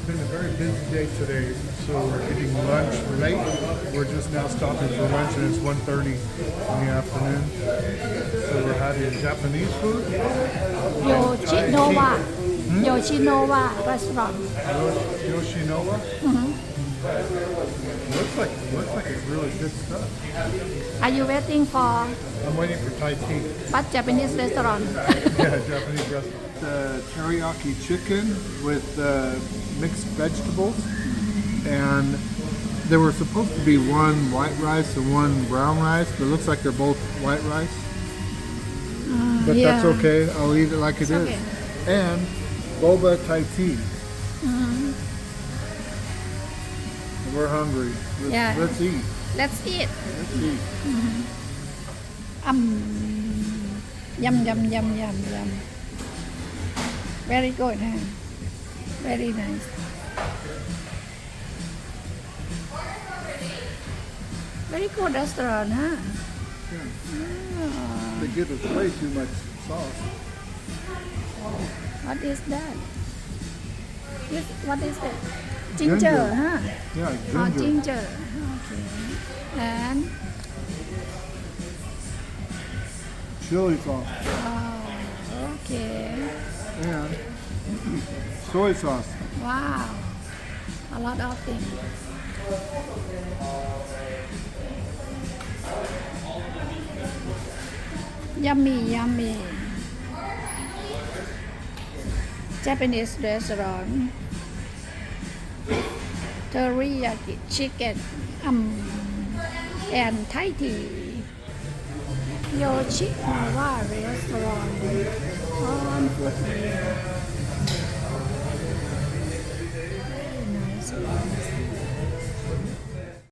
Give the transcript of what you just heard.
been a very busy day today, so we're eating lunch late. We're just now stopping for lunch, and it's 1:30 in the afternoon. So we're having Japanese food. Yoshinoya Restaurant. Yoshinoya. Looks like it's really good stuff. Are you waiting for I'm waiting for Thai tea. what Japanese restaurant? Yeah, Japanese restaurant. Teriyaki chicken with mixed vegetables, and there were supposed to be one white rice and one brown rice, but it looks like they're both white rice. But yeah. that's okay. I'll eat it like it is. Okay. And boba Thai tea. We're hungry. Yeah. Let's eat. Let's eat. Let's eat. Yum. Very good, huh? Very nice. Very good restaurant, huh? Yeah. They give us way too much sauce. What is that? What is that? Ginger, huh? Yeah, ginger. Oh, ginger. Okay. And Chili sauce. okay. And soy sauce. Wow. A lot of things. Yummy. Japanese restaurant. Teriyaki Chicken. And Thai tea. Yoshinoya Restaurant. On foot.